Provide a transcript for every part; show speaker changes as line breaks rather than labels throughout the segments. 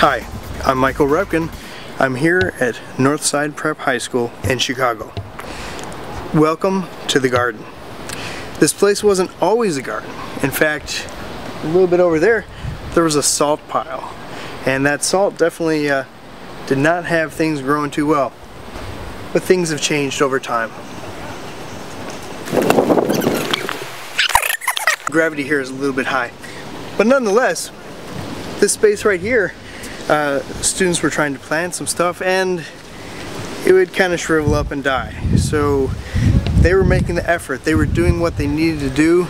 Hi, I'm Michael Repkin. I'm here at Northside Prep High School in Chicago. Welcome to the garden. This place wasn't always a garden. In fact, a little bit over there was a salt pile. And that salt definitely did not have things growing too well. But things have changed over time. Gravity here is a little bit high. But nonetheless, this space right here, students were trying to plant some stuff and it would kind of shrivel up and die. So they were making the effort. They were doing what they needed to do.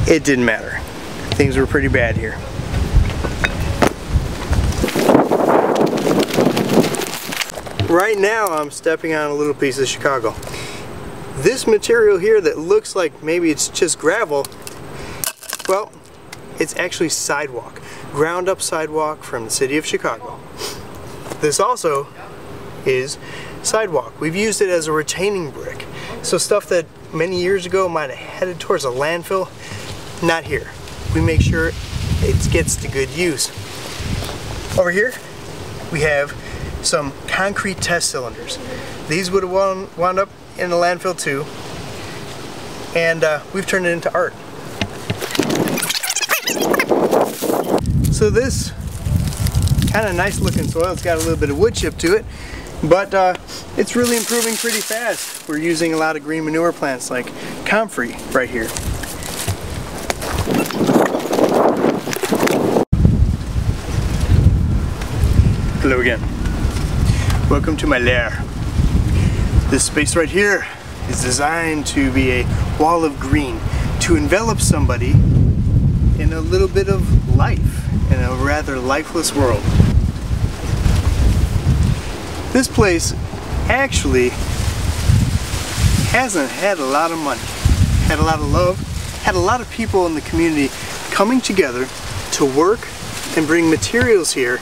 It didn't matter. Things were pretty bad here. Right now I'm stepping on a little piece of Chicago. This material here that looks like maybe it's just gravel, well, it's actually sidewalk. Ground up sidewalk from the city of Chicago. This also is sidewalk. We've used it as a retaining brick. So stuff that many years ago might have headed towards a landfill, not here. We make sure it gets to good use. Over here we have some concrete test cylinders. These would have wound up in a landfill too, and we've turned it into art. So this kind of nice looking soil, it's got a little bit of wood chip to it, but it's really improving pretty fast. We're using a lot of green manure plants like comfrey right here. Hello again. Welcome to my lair. This space right here is designed to be a wall of green to envelop somebody in a little bit of life in a rather lifeless world. This place actually hasn't had a lot of money, had a lot of love, had a lot of people in the community coming together to work and bring materials here,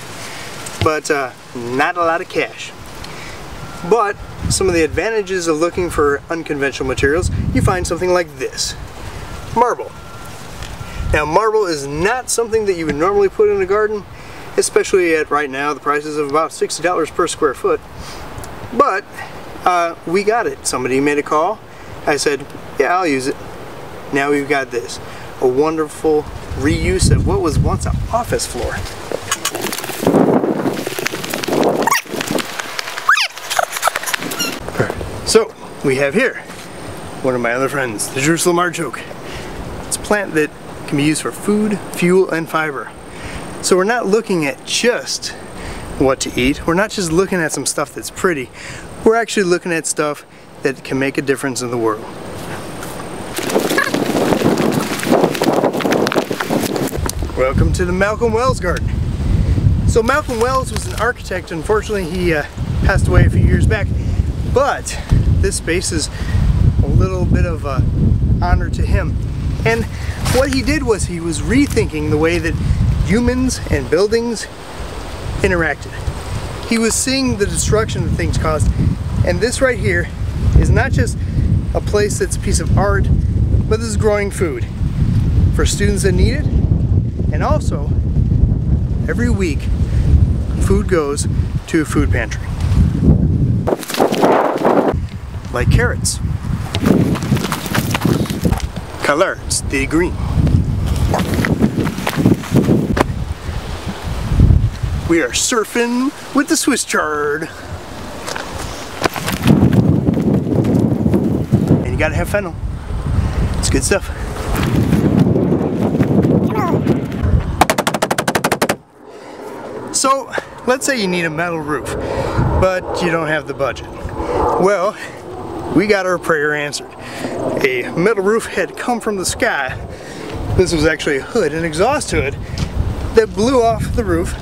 but not a lot of cash. But some of the advantages of looking for unconventional materials, you find something like this, marble. Now marble is not something that you would normally put in a garden, especially at right now the prices of about $60 per square foot. But we got it. Somebody made a call. I said, yeah, I'll use it. Now we've got this, a wonderful reuse of what was once an office floor. So we have here one of my other friends, the Jerusalem artichoke. It's a plant that can be used for food, fuel, and fiber. So we're not looking at just what to eat. We're not just looking at some stuff that's pretty. We're actually looking at stuff that can make a difference in the world. Welcome to the Malcolm Wells garden. So Malcolm Wells was an architect. Unfortunately, he passed away a few years back. But this space is a little bit of honor to him. And what he did was he was rethinking the way that humans and buildings interacted. He was seeing the destruction that things caused. And this right here is not just a place that's a piece of art, but this is growing food for students that need it. And also, every week, food goes to a food pantry. Like carrots, collards, the green. We are surfing with the Swiss chard. And you gotta have fennel. It's good stuff. So, let's say you need a metal roof, but you don't have the budget. Well, we got our prayer answered. A metal roof had come from the sky. This was actually a hood, an exhaust hood, that blew off the roof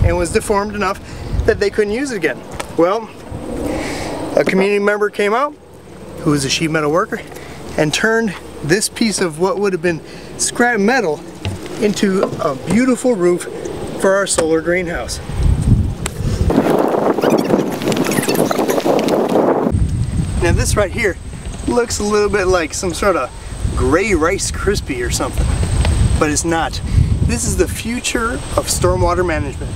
and was deformed enough that they couldn't use it again. Well, a community member came out, who was a sheet metal worker, and turned this piece of what would have been scrap metal into a beautiful roof for our solar greenhouse. Now this right here looks a little bit like some sort of gray Rice Krispie or something, but it's not. This is the future of stormwater management.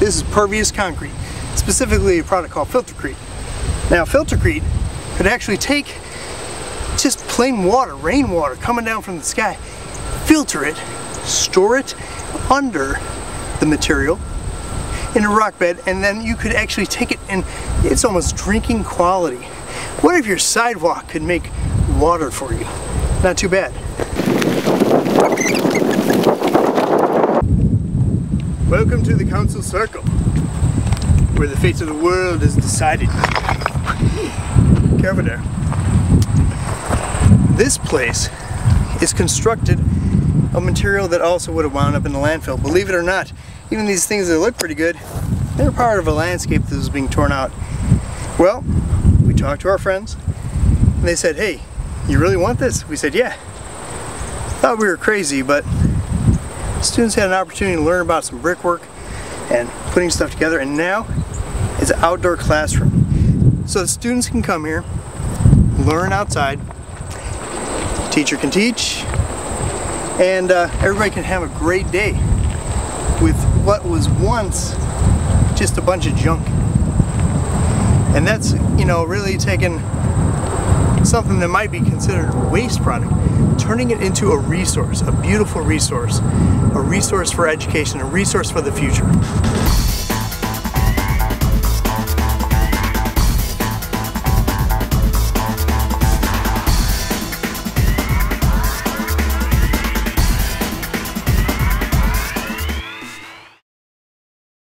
This is pervious concrete, specifically a product called filtercrete. Now filtercrete could actually take just plain water, rainwater coming down from the sky, filter it, store it under the material in a rock bed, and then you could actually take it and it's almost drinking quality. What if your sidewalk could make water for you? Not too bad. Welcome to the council circle, where the fate of the world is decided. Careful there. This place is constructed of material that also would have wound up in the landfill. Believe it or not, even these things that look pretty good, they're part of a landscape that was being torn out. Well, we talked to our friends, and they said, hey, you really want this? We said, yeah. Thought we were crazy, but students had an opportunity to learn about some brickwork and putting stuff together, and now it's an outdoor classroom. So the students can come here, learn outside, teacher can teach, and everybody can have a great day with what was once just a bunch of junk. And that's, you know, really taking something that might be considered a waste product, turning it into a resource, a beautiful resource, a resource for education, a resource for the future.